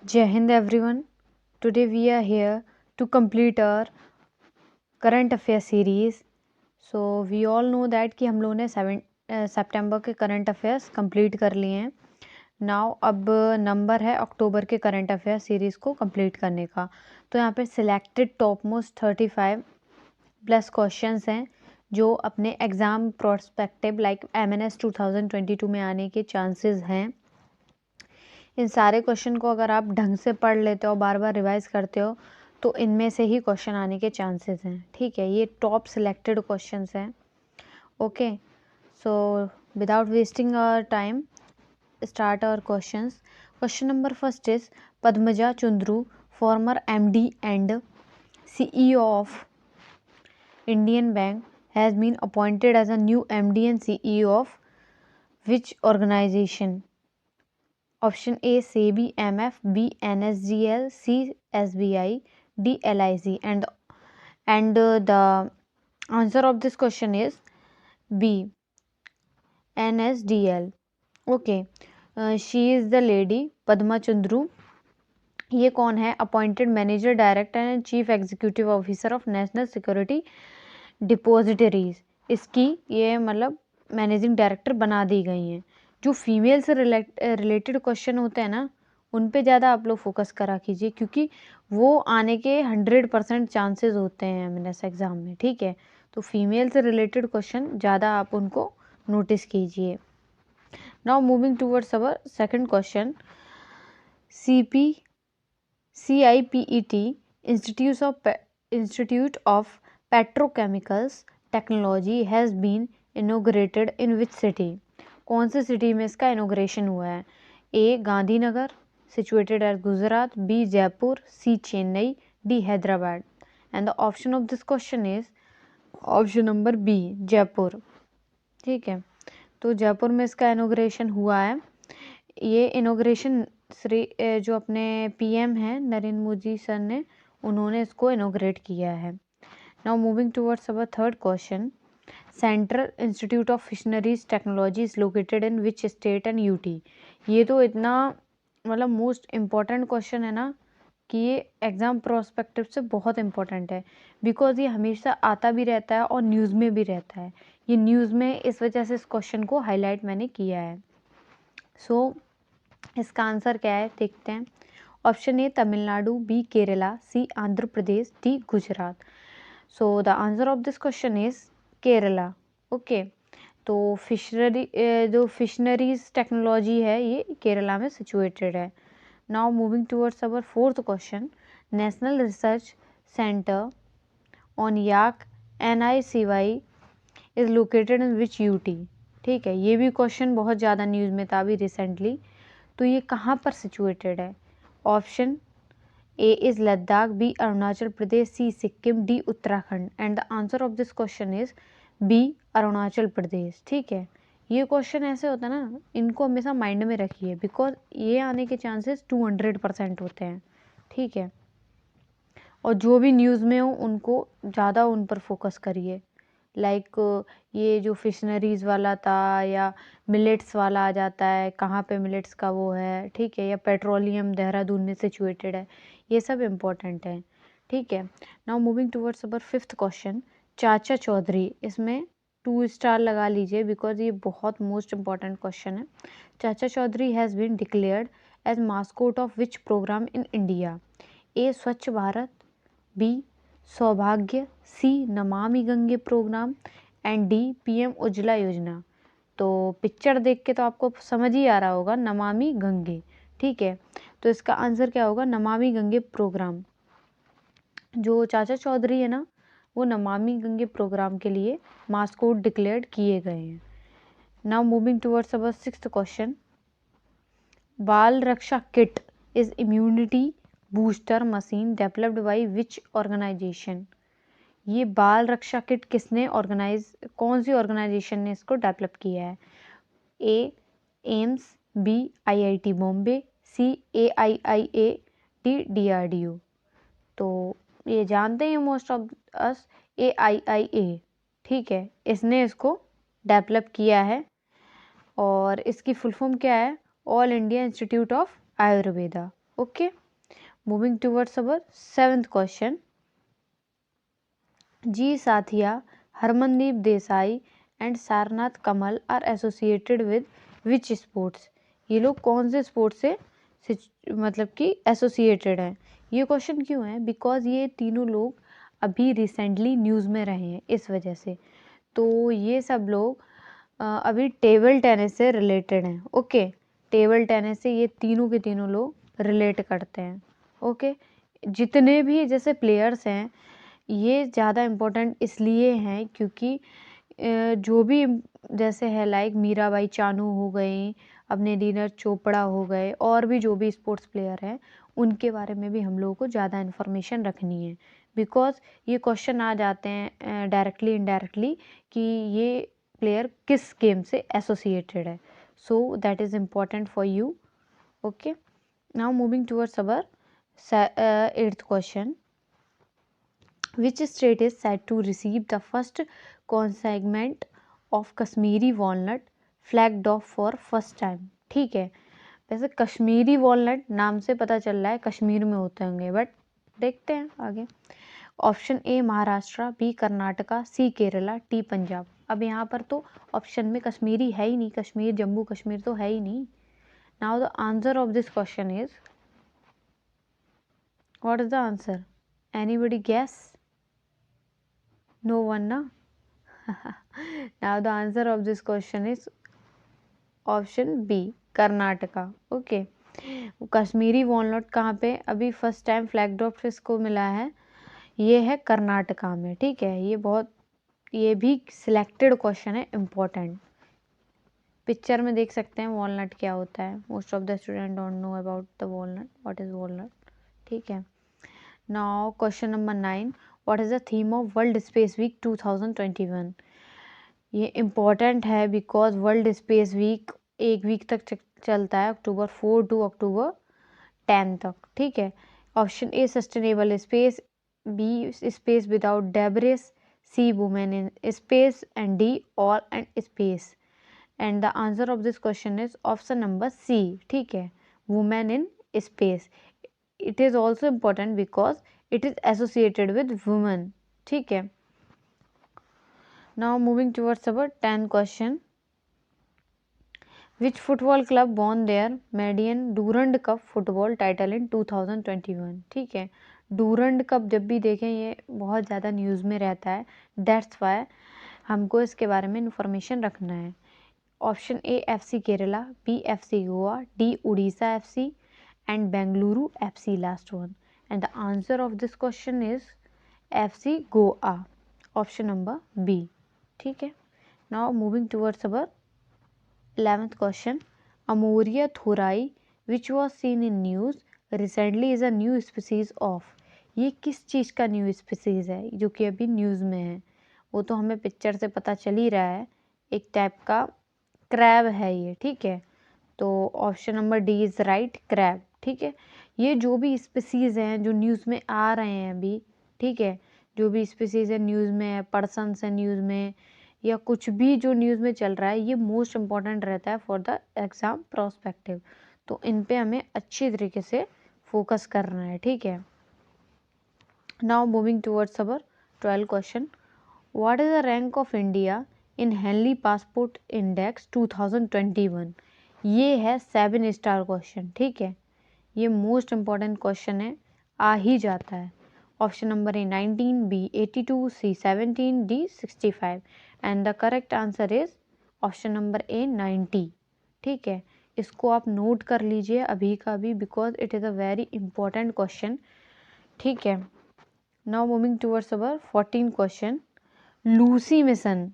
Jai Hind everyone. Today we are here to complete our current affair series. So we all know that कि हम लोगों ने सितंबर के current affairs complete कर लिए हैं. नाउ अब नंबर है अक्टूबर के करंट अफेयर सीरीज़ को कंप्लीट करने का. तो यहाँ पे selected top most 35 plus questions हैं जो अपने एग्ज़ाम प्रोस्पेक्टिव लाइक MNS 2022 में आने के चांसेस हैं. इन सारे क्वेश्चन को अगर आप ढंग से पढ़ लेते हो, बार बार रिवाइज करते हो, तो इनमें से ही क्वेश्चन आने के चांसेस हैं. ठीक है, ये टॉप सिलेक्टेड क्वेश्चंस हैं. Okay, so without wasting our time start our questions. Question number first is Padmaja Chundru, former MD and CEO of Indian Bank, has been appointed as a new MD and CEO of which organization? Option A SEBI MF, B NSDL, C SBI, D LIC. And the answer of this question is B NSDL. Okay, she is the lady Padma Chandru. ये कौन है? Appointed manager director and chief executive officer of national security depositories. इसकी ये मतलब managing director बना दी गई हैं. जो फीमेल से रिलेटेड क्वेश्चन होते हैं ना, उन पे ज़्यादा आप लोग फोकस करा कीजिए, क्योंकि वो आने के 100% चांसेस होते हैं एमएनएस एग्ज़ाम में. ठीक है, तो फीमेल से रिलेटेड क्वेश्चन ज़्यादा आप उनको नोटिस कीजिए. Now moving towards our second question. CIPET Institute of Petrochemicals Technology has been inaugurated in which city? कौन से सिटी में इसका इनोग्रेशन हुआ है? A Gandhinagar situated at Gujarat, B Jaipur, C Chennai, D Hyderabad. And the option of this question is option number B Jaipur. ठीक है, तो जयपुर में इसका इनोग्रेशन हुआ है. ये इनोग्रेशन जो अपने PM हैं नरेंद्र मोदी सर ने, उन्होंने इसको इनोग्रेट किया है. Now moving towards our third question. Central institute of fisheries technology is located in which state and UT. ये तो इतना मतलब मोस्ट इम्पॉर्टेंट क्वेश्चन है ना कि ये एग्ज़ाम प्रोस्पेक्टिव से बहुत इम्पॉर्टेंट है, बिकॉज ये हमेशा आता भी रहता है और न्यूज़ में भी रहता है. ये न्यूज़ में इस वजह से इस क्वेश्चन को हाईलाइट मैंने किया है. सो इसका आंसर क्या है देखते हैं. Option A Tamil Nadu, B Kerala, C Andhra Pradesh, D Gujarat. So the answer of this question is Kerala. Okay, तो जो फिशनरीज टेक्नोलॉजी है ये केरला में सिचुएटेड है. Now moving towards our fourth question. National research centre on yak NICY is located in which UT. ठीक है, ये भी क्वेश्चन बहुत ज़्यादा न्यूज़ में था अभी रिसेंटली. तो ये कहाँ पर सिचुएटेड है? Option A is Ladakh, B Arunachal Pradesh, C Sikkim, D Uttarakhand. And the answer of this question is B Arunachal Pradesh. ठीक है, ये क्वेश्चन ऐसे होता है ना, इनको हमेशा माइंड में रखिए, बिकॉज ये आने के चांसेस 200% होते हैं. ठीक है, और जो भी न्यूज़ में हो उनको ज़्यादा उन पर फोकस करिए. लाइक ये जो फिशनरीज़ वाला था, या मिलेट्स वाला आ जाता है, कहाँ पे मिलेट्स का वो है. ठीक है, या पेट्रोलियम देहरादून में सिचुएटेड है, ये सब इम्पोर्टेंट है. ठीक है, नाउ मूविंग टूवर्ड्स अवर फिफ्थ क्वेश्चन. चाचा चौधरी, इसमें 2 स्टार लगा लीजिए, बिकॉज ये बहुत मोस्ट इम्पॉर्टेंट क्वेश्चन है. Chacha Chaudhary has been declared as mascot of which programme in India? A Swachh Bharat, B Saubhagya, C Namami Gange programme, and D PM Ujjwala Yojana. तो पिक्चर देख के तो आपको समझ ही आ रहा होगा, नमामि गंगे. ठीक है, तो इसका आंसर क्या होगा? नमामि गंगे प्रोग्राम. जो चाचा चौधरी है ना, वो नमामि गंगे प्रोग्राम के लिए मास्कोट डिक्लेयर्ड किए गए हैं. Now moving towards our sixth question. Bal Raksha kit is immunity booster machine developed by which organisation? ये बाल रक्षा किट कौन सी ऑर्गेनाइजेशन ने इसको डेवलप किया है? ए एम्स, बी IIT बॉम्बे, सी AIIA, डी DRDO. तो ये जानते हैं मोस्ट ऑफ अस, AIIA. ठीक है, इसने इसको डेवलप किया है, और इसकी फुल फॉर्म क्या है? All India institute of Ayurveda. Okay, moving towards our 7th question. G. Sathiya, Harmandeep Desai and Sarnath Kamal are associated with which sports? ये लोग कौन से स्पोर्ट्स से मतलब कि एसोसिएटेड हैं? ये क्वेश्चन क्यों है? बिकॉज ये तीनों लोग अभी रिसेंटली न्यूज़ में रहे हैं, इस वजह से। तो ये सब लोग अभी टेबल टेनिस से रिलेटेड हैं। ओके, टेबल टेनिस से ये तीनों के तीनों लोग रिलेट करते हैं। ओके, जितने भी जैसे प्लेयर्स हैं ये ज़्यादा इम्पोर्टेंट इसलिए हैं क्योंकि जो भी जैसे है लाइक मीराबाई चानू हो गई, अपने नीरज चोपड़ा हो गए, और भी जो भी स्पोर्ट्स प्लेयर हैं उनके बारे में भी हम लोगों को ज़्यादा इन्फॉर्मेशन रखनी है। बिकॉज ये क्वेश्चन आ जाते हैं डायरेक्टली इनडायरेक्टली कि ये प्लेयर किस गेम से एसोसिएटेड है। So that is important for you. Okay, now moving towards our 8th question. Which state is said to receive the first consignment of Kashmiri walnut flagged off for first time? ठीक है, वैसे Kashmiri walnut नाम से पता चल रहा है कश्मीर में होते होंगे, बट देखते हैं आगे। Option A Maharashtra, B Karnataka, C Kerala, D Punjab. अब यहाँ पर तो ऑप्शन में कश्मीरी है ही नहीं, कश्मीर जम्मू कश्मीर तो है ही नहीं। Now the answer of this question is, what is the answer? Anybody gas? No one, na? Now the answer of this question is option B, Karnataka. Okay, Kashmiri walnut कहाँ पे अभी फर्स्ट टाइम फ्लैग ड्रॉप इसको मिला है? ये है कर्नाटका में। ठीक है, ये भी सिलेक्टेड क्वेश्चन है, इम्पोर्टेंट। पिक्चर में देख सकते हैं वॉलनट क्या होता है। Most of the student don't know about the walnut, what is walnut. ठीक है, now question number 9, what is the theme of world space week 2021? ये इम्पॉर्टेंट है बिकॉज वर्ल्ड स्पेस वीक एक वीक तक चलता है, October 4 to October 10 तक। ठीक है, option A sustainable space, B space without debris, C women in space, and D all and space. And the answer of this question is option number C. ठीक है, women in space. It is also important because it is associated with women. ठीक है, now moving towards our 10th question. Which football club won their maiden Durand Cup football title in 2021? ठीक है, Durand cup जब भी देखें ये बहुत ज़्यादा न्यूज़ में रहता है, दैट्स वाई हमको इसके बारे में इंफॉर्मेशन रखना है। Option A FC Kerala, B FC Goa, D Orissa FC and Bengaluru FC last one. And the answer of this question is FC Goa, option number B. ठीक है, now moving towards our 11th question. Amoria thorai, which was seen in news recently, is a new species of. ये किस चीज़ का new species है जो कि अभी news में है? वो तो हमें पिक्चर से पता चल ही रहा है, एक टाइप का क्रैब है ये। ठीक है, तो option number D is right, crab. ठीक है, ये जो भी स्पीसीज़ हैं जो न्यूज़ में आ रहे हैं अभी, ठीक है, जो भी स्पीसीज़ है न्यूज़ में है, पर्सन्स है न्यूज़ में, या कुछ भी जो न्यूज़ में चल रहा है, ये मोस्ट इम्पॉर्टेंट रहता है फॉर द एग्ज़ाम प्रोस्पेक्टिव। तो इन पे हमें अच्छी तरीके से फोकस करना है। ठीक है, now moving towards our 12th question. What is the rank of India in Henley passport index 2021? ये है 7 स्टार क्वेश्चन। ठीक है, ये मोस्ट इम्पॉर्टेंट क्वेश्चन है, आ ही जाता है। Option number A 19, B 82, C 17, D 65 and the correct answer is option number A 90। ठीक है, इसको आप नोट कर लीजिए अभी का अभी, because it is a very important question. ठीक है, नाउ मूविंग टूवर्ड्स अवर 14 क्वेश्चन. लूसी मिशन,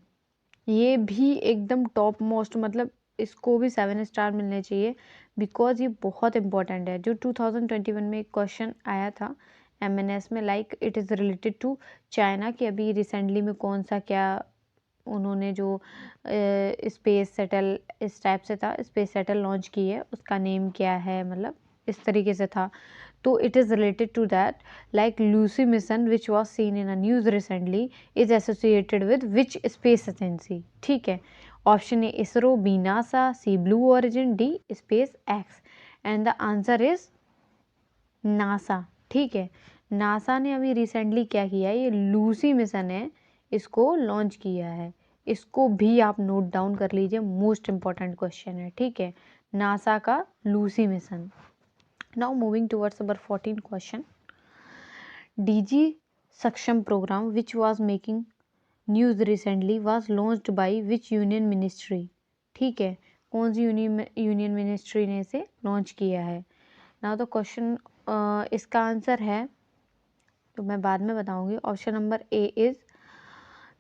ये भी एकदम टॉप मोस्ट, मतलब इसको भी 7 स्टार मिलने चाहिए बिकॉज ये बहुत इंपॉर्टेंट है। जो 2021 में एक क्वेश्चन आया था MNS में, like it is related to China, कि अभी रिसेंटली में कौन सा क्या उन्होंने जो स्पेस शटल इस टाइप से था, स्पेस शटल लॉन्च की है, उसका नेम क्या है, मतलब इस तरीके से था। तो it is related to that, like Lucy mission which was seen in a news recently is associated with which space agency? ठीक है, option A ISRO, B NASA, C Blue Origin, D SpaceX and the answer is NASA, ठीक है। NASA ने अभी recently क्या किया है, ये लूसी मिशन है, इसको लॉन्च किया है। इसको भी आप नोट डाउन कर लीजिए, मोस्ट इम्पॉर्टेंट क्वेश्चन है, ठीक है। नासा का Lucy mission. Now moving towards our 14 question. Digi Saksham programme which was making news recently was launched by which union ministry, ठीक है। कौन सी यूनियन मिनिस्ट्री ने इसे लॉन्च किया है। नाउ द क्वेश्चन, इसका आंसर है तो मैं बाद में बताऊंगी। Option number A is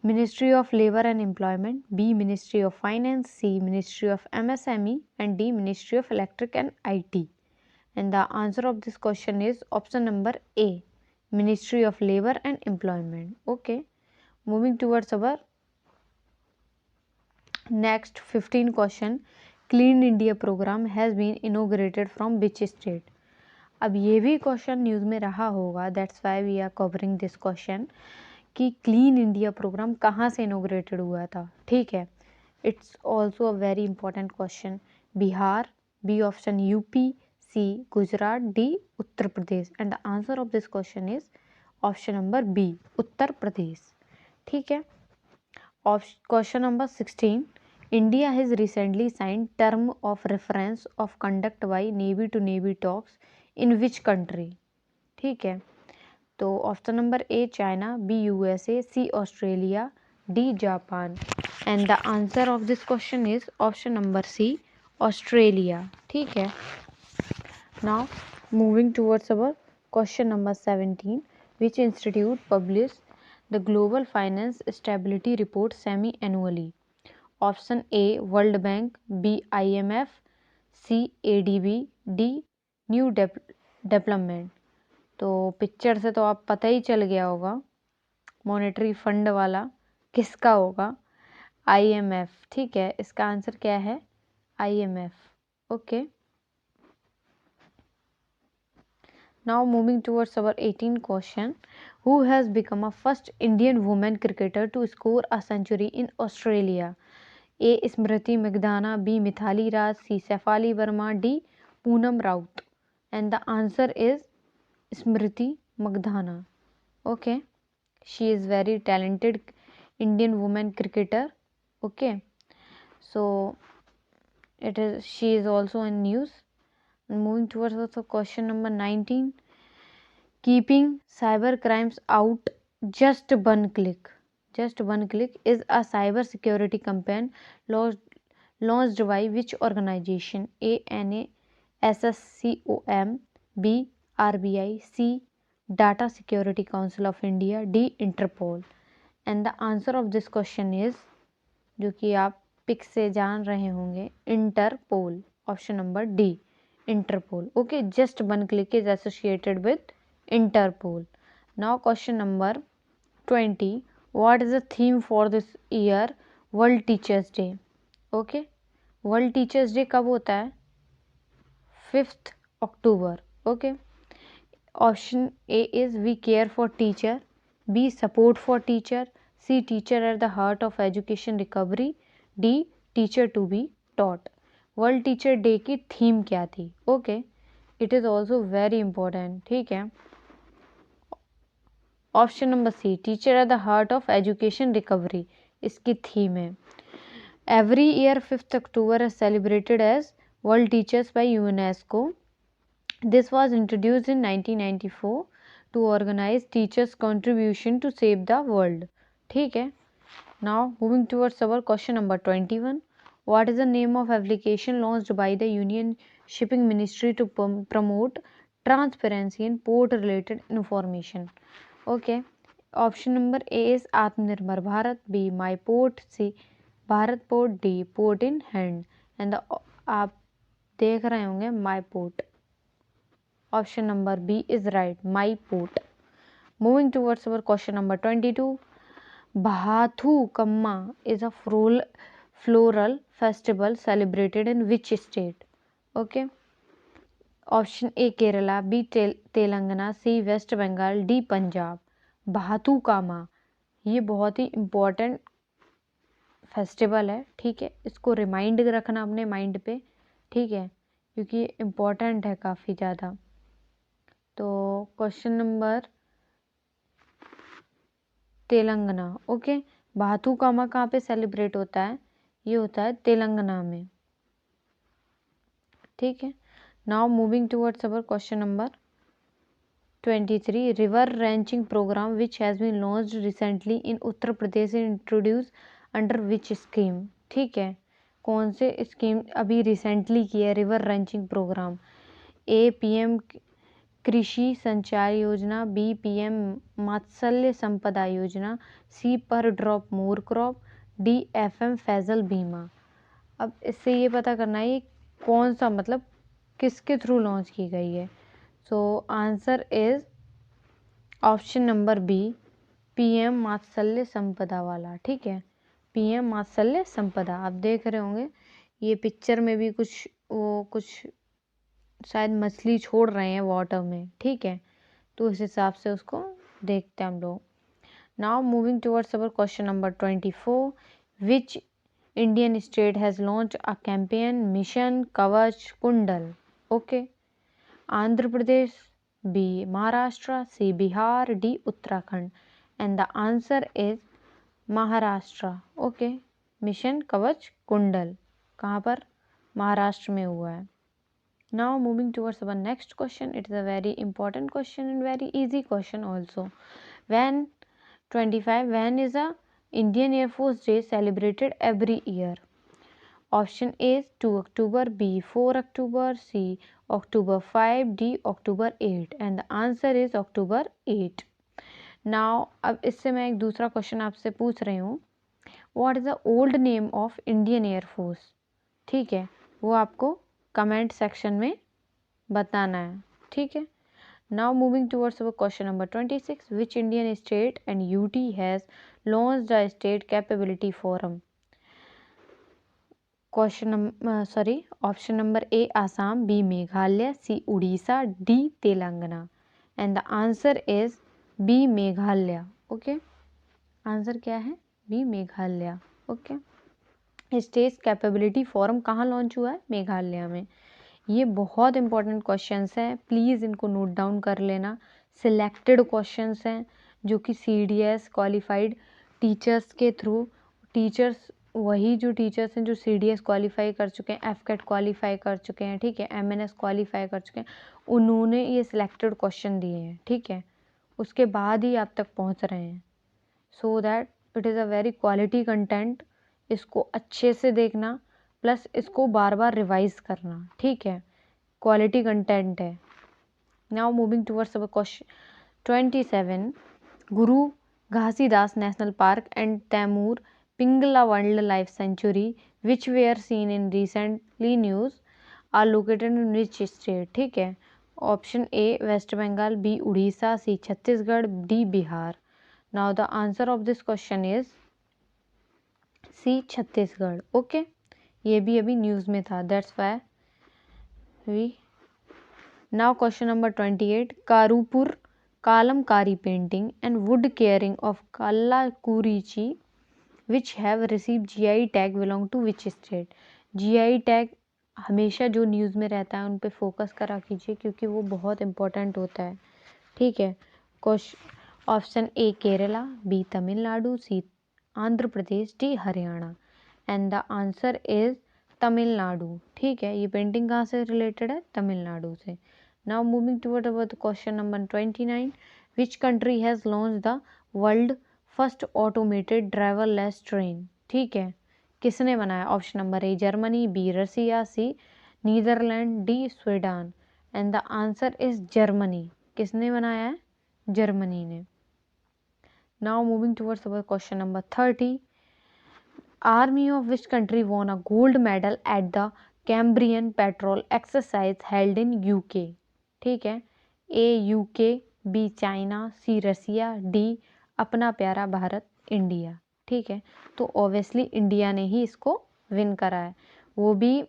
ministry of labour and employment, B ministry of finance, C ministry of MSME and D ministry of electric and IT. And the answer of this question is option number A, ministry of labour and employment. Okay, moving towards our next 15 question. Clean India programme has been inaugurated from which state. अब ये भी question news में रहा होगा, that's why we are covering this question कि clean India programme कहाँ से inaugurated हुआ था, ठीक है। It's also a very important question. Bihar, B option UP, C Gujarat, D Uttar Pradesh. And the answer of this question is option number B, Uttar Pradesh, ठीक है। Question number 16. India has recently signed term of reference of conduct by Navy to Navy talks in which country? ठीक है, तो option number A China, B USA, C Australia, D Japan. And the answer of this question is option number C, Australia, ठीक है। Now moving towards our question number 17. Which institute published the Global Finance Stability Report semi-annually? Option A World Bank, B IMF, C ADB, D New Development। तो picture से तो आप पता ही चल गया होगा मॉनेटरी फंड वाला किसका होगा, IMF, ठीक है। इसका आंसर क्या है, IMF, okay. Now moving towards our 18th question. Who has become a first Indian woman cricketer to score a century in Australia? A. Smriti Magdana, B. Mithali Raj, C. Sefali Verma, D. Poonam Raut। And the answer is Smriti Magdana. Okay, she is very talented Indian woman cricketer. Okay, so she is also in news. Moving towards the question number 19. Keeping cyber crimes out just one click. Just one click is a cyber security campaign launched by which organization? A. NASSCOM, B. RBI, C. Data Security Council of India, D. Interpol। And the answer of this question is, जो कि आप pick से जान रहे होंगे, Interpol, option number D, Interpol. Okay, just one click is associated with Interpol। Now question number 20. What is the theme for this year World Teachers Day? Okay, World Teachers Day कब होता है, 5th October। Okay, option A is we care for teacher, B support for teacher, C teacher at the heart of education recovery, D teacher to be taught। World teacher day की theme क्या थी? Okay, it is also very important, ठीक है। Option number C, teacher at the heart of education recovery, इसकी theme है। Every year 5th October is celebrated as World Teachers by UNESCO. This was introduced in 1994 to organize teachers' contribution to save the world। ठीक है। Now moving towards our question number 21. What is the name of application launched by the Union Shipping Ministry to promote transparency in port related information? Okay, option number A is Atmanirbhar Bharat, B My Port, C Bharat Port, D Port in Hand। And आप देख रहे होंगे my port, option number B is right, my port. Moving towards our question number 22. Bathukamma is a floral festival celebrated in which state? Okay, option A Kerala, B Telangana, C West Bengal, D Punjab. Bathukamma ये बहुत ही important festival है, ठीक है। इसको remind रखना अपने mind पे, ठीक है, क्योंकि ये इम्पोर्टेंट है काफ़ी ज़्यादा। तो क्वेश्चन नंबर तेलंगाना। ओके, बाथुकामा कहाँ पे सेलिब्रेट होता है? ये होता है तेलंगाना में। ठीक है, now moving towards our question number 23, river ranching program which has been launched recently in Uttar Pradesh is introduced under which scheme? ठीक है, कौन से स्कीम अभी रिसेंटली की है river wrenching programme? A PM कृषि संचार योजना, बी पीएम मत्स्य संपदा Yojana, C per drop more crop, D PM Fasal Bima. अब इससे ये पता करना है कौन सा मतलब किसके थ्रू लॉन्च की गई है। So answer is option number B, PM Matsya Sampada वाला। ठीक है, पीएम मत्स्य संपदा। आप देख रहे होंगे ये पिक्चर में भी कुछ शायद मछली छोड़ रहे हैं वाटर में। ठीक है, तो इस हिसाब से उसको देखते हैं हम लोग। Now moving towards our question number 24, which Indian state has launch a campaign mission Kavach Kundal? Okay, Andhra Pradesh, B Maharashtra, C Bihar, D Uttarakhand. And the answer is Maharashtra. Okay, mission Kavach Kundal कहाँ पर? महाराष्ट्र में हुआ है। Now moving towards our next question, it is a very important question and very easy question also. When 25, when is the Indian Air Force Day celebrated every year? Option A is 2 October, B 4 October, C October 5, D October 8, and the answer is October 8. Now अब इससे मैं एक दूसरा question आपसे पूछ रही हूँ, What is the old name of Indian Air Force? ठीक है, वो आपको कमेंट सेक्शन में बताना है। ठीक है, now moving towards our question number 26, which Indian state and UT has launched the state capability forum? Option number A Assam, B Meghalaya, C Orissa, D Telangana. And the answer is B Meghalaya. Okay, answer क्या है? B Meghalaya. Okay, state capability forum कहाँ launch हुआ है? मेघालय में। ये बहुत important questions हैं, please इनको नोट डाउन कर लेना। सिलेक्टेड क्वेश्चंस हैं जो कि CDS क्वालिफाइड टीचर्स के थ्रू, टीचर्स वही जो टीचर्स हैं जो CDS क्वालिफाई कर चुके हैं, FCAT क्वालिफाई कर चुके हैं, ठीक है, MNS क्वालिफाई कर चुके हैं, उन्होंने ये सिलेक्टेड क्वेश्चन दिए हैं। ठीक है, उसके बाद ही आप तक पहुंच रहे हैं। So that it is a very quality content. इसको अच्छे से देखना, प्लस इसको बार बार रिवाइज करना। ठीक है, क्वालिटी कंटेंट है। Now moving towards our question 27, Guru Ghasidas national park and Tamor Pingla wild life sanctuary which were seen in recently news are located in which state? ठीक है, option A west Bengal, B Orissa, C Chhattisgarh, D Bihar. Now the answer of this question is C Chhattisgarh. Okay, ये भी अभी news में था, that's why we. Now question number 28, कारूपुर Kalamkari painting and wood carving of Kallakurichi which have receive GI tag belong to which state? GI tag हमेशा जो news में रहता है उन पे फोकस करा कीजिए क्योंकि वो बहुत इंपॉर्टेंट होता है। ठीक है, option A Kerala, B Tamil Nadu, C Andhra Pradesh, D Haryana. And the answer is Tamil Nadu. ठीक है, ये पेंटिंग कहाँ से रिलेटेड है? तमिलनाडु से। Now moving toward our question number 29, which country has launch the world first automated driverless train? ठीक है, किसने बनाया? Option number A Germany, B Russia, C Netherland, D Sweden. And the answer is Germany. किसने बनाया है? Germany ने। Now moving towards our question number 30, army of which country won a gold medal at the Cambrian patrol exercise held in UK? ठीक है, ए UK, B China, सी रसिया, D अपना प्यारा Bharat India. ठीक है, तो ऑब्वियसली इंडिया ने ही इसको विन करा है। वो भी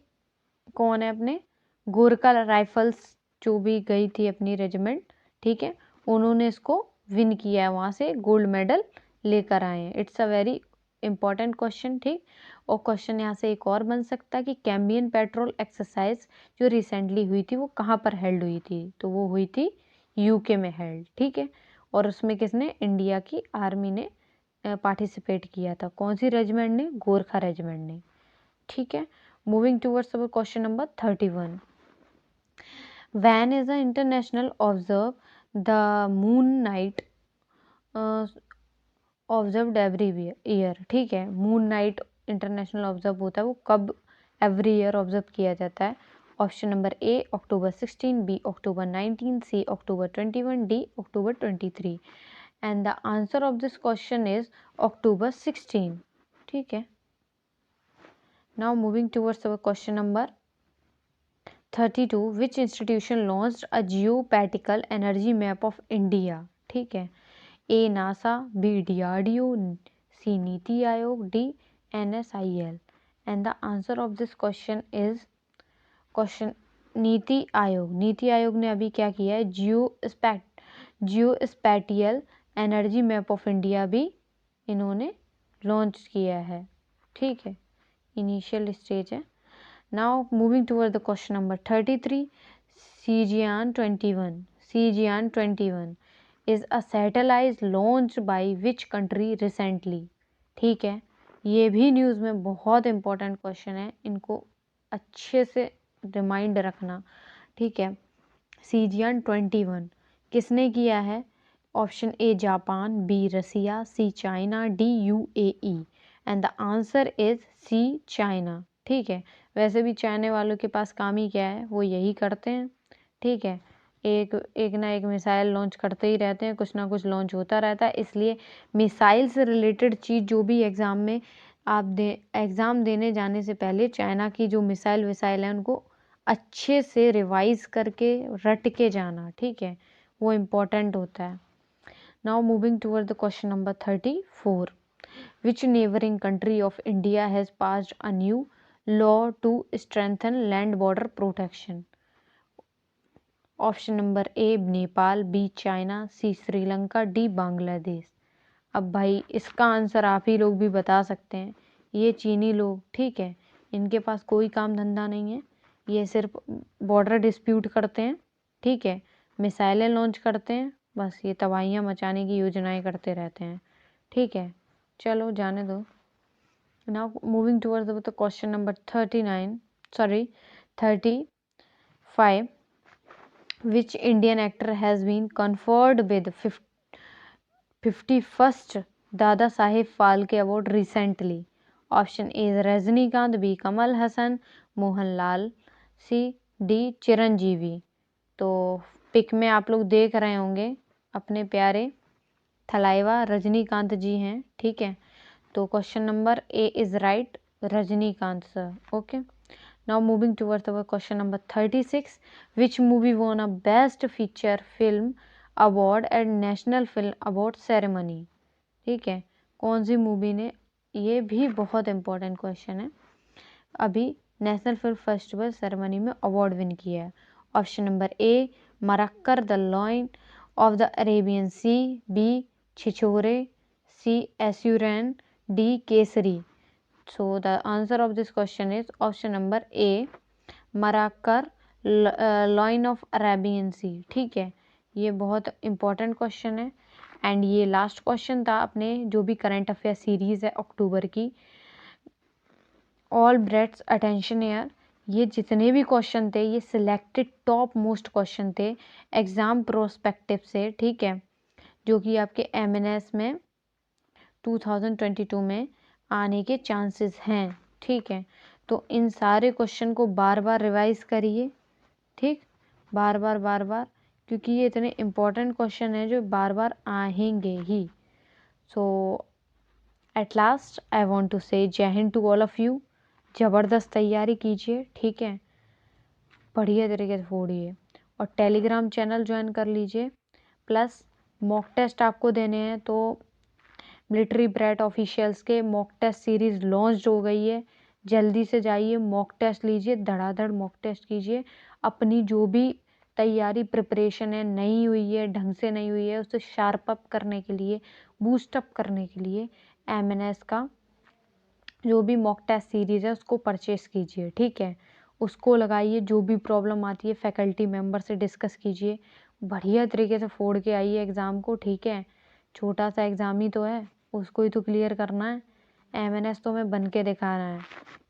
कौन है? अपने गोरखा राइफल्स जो भी गई थी अपनी रेजिमेंट, ठीक है, उन्होंने इसको विन किया है, वहाँ से गोल्ड मेडल लेकर आए हैं। It's a very important question. ठीक, और क्वेश्चन यहाँ से एक और बन सकता है कि कैम्बियन पेट्रोल एक्सरसाइज जो रिसेंटली हुई थी वो कहाँ पर हेल्ड हुई थी? तो वो हुई थी यूके में हेल्ड, ठीक है। और उसमें किसने, इंडिया की आर्मी ने पार्टिसिपेट किया था। कौन सी रेजिमेंट ने, गोरखा रेजिमेंट ने, ठीक है। Moving towards our question number 31। When is a international observe the moon night observed every year, ठीक है। मून नाइट इंटरनेशनल ऑब्जर्व होता है वो कब एवरी ईयर ऑब्जर्व किया जाता है। Option number A October 16, B October 19, C October 21, D October 23। And the answer of this question is October 16, ठीक है। Now moving towards our question number 32। Which institution launched a geospatial energy map of India, ठीक है। A NASA, B DRDO, C NITI Aayog, D NSIL। And the answer of this question is question NITI Aayog. NITI Aayog ने अभी क्या किया है, जियो energy map of India भी इन्होंने launch किया है, ठीक है। इनिशियल स्टेज है। Now moving toward the question number 33। Cgian 21 is a satellite launched by which country recently, ठीक है। ये भी न्यूज़ में बहुत इंपॉर्टेंट क्वेश्चन है, इनको अच्छे से रिमाइंड रखना, ठीक है। Cgian 21 किसने किया है। Option A Japan, B Russia, C China, D UAE। And the answer is C China, ठीक है। वैसे भी चाइना वालों के पास काम ही क्या है, वो यही करते हैं, ठीक है। एक ना एक मिसाइल लॉन्च करते ही रहते हैं, कुछ ना कुछ लॉन्च होता रहता है। इसलिए मिसाइल से रिलेटेड चीज़ जो भी एग्ज़ाम में आप एग्ज़ाम देने जाने से पहले चाइना की जो मिसाइल विसाइल है उनको अच्छे से रिवाइज करके रट के जाना, ठीक है, वो इम्पोर्टेंट होता है। Now moving toward the question number 34। Which neighbouring country of India has passed a new law to strengthen land border protection. Option number A Nepal, B China, C Sri Lanka, D Bangladesh. अब भाई इसका आंसर आप ही लोग भी बता सकते हैं। ये चीनी लोग, ठीक है, इनके पास कोई काम धंधा नहीं है, ये सिर्फ बॉर्डर डिस्प्यूट करते हैं, ठीक है, मिसाइलें लॉन्च करते हैं, बस ये तबाहियाँ मचाने की योजनाएं करते रहते हैं, ठीक है। चलो जाने दो। Now moving towards the question number 35। Which Indian actor has been conferred with 51st Dada Saheb Phalke Award recently? Option A is Rajnikant, B Kamal Hassan, Mohanlal, C D Chiranjeevi. तो पिक में आप लोग देख रहे होंगे अपने प्यारे थलाइवा रजनीकांत जी हैं, ठीक है। तो question number A is right, Rajinikanth sir, okay. Now moving towards our question number 36. Which movie won a Best Feature Film Award at National Film Award Ceremony? ठीक है, कौन सी मूवी ने, ये भी बहुत इंपॉर्टेंट क्वेश्चन है, अभी नेशनल फिल्म फेस्टिवल सेरेमनी में अवार्ड विन किया है। Option number A Marakkar the lion of the Arabian Sea, B Chhichhore, C Asuran, D Kesari. So the answer of this question is option number A Marakkar lion of Arabian Sea, ठीक है। ये बहुत important question है and ये last question था अपने जो भी करंट अफेयर सीरीज है अक्टूबर की। ऑल ब्रेड्स अटेंशन एयर, ये जितने भी क्वेश्चन थे ये सिलेक्टेड टॉप मोस्ट क्वेश्चन थे एग्जाम प्रोस्पेक्टिव से, ठीक है, जो कि आपके MNS में 2022 में आने के चांसेस हैं, ठीक है। तो इन सारे क्वेश्चन को बार बार रिवाइज करिए, ठीक, बार बार, क्योंकि ये इतने इम्पोर्टेंट क्वेश्चन है जो बार बार आएंगे ही। So at last I want to say Jai Hind to all of you. ज़बरदस्त तैयारी कीजिए, ठीक है, बढ़िया तरीके से पढ़िए और टेलीग्राम चैनल ज्वाइन कर लीजिए। प्लस मॉक टेस्ट आपको देने हैं तो मिलिट्री ब्रैट ऑफिशियल्स के मॉक टेस्ट सीरीज़ लॉन्च हो गई है, जल्दी से जाइए मॉक टेस्ट लीजिए, धड़ाधड़ मॉक टेस्ट कीजिए। अपनी जो भी तैयारी प्रिपरेशन है नहीं हुई है, ढंग से नहीं हुई है, उसे शार्प अप करने के लिए, बूस्टअप करने के लिए MNS का जो भी मॉक टेस्ट सीरीज़ है उसको परचेस कीजिए, ठीक है, उसको लगाइए। जो भी प्रॉब्लम आती है फैकल्टी मेम्बर से डिस्कस कीजिए, बढ़िया तरीके से फोड़ के आइए एग्ज़ाम को, ठीक है। छोटा सा एग्ज़ाम ही तो है, उसको ही तो क्लियर करना है। एमएनएस तो हमें बन के दिखाना है,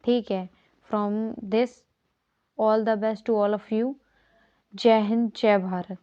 ठीक है। From this all the best to all of you. Jai Hind, जय भारत।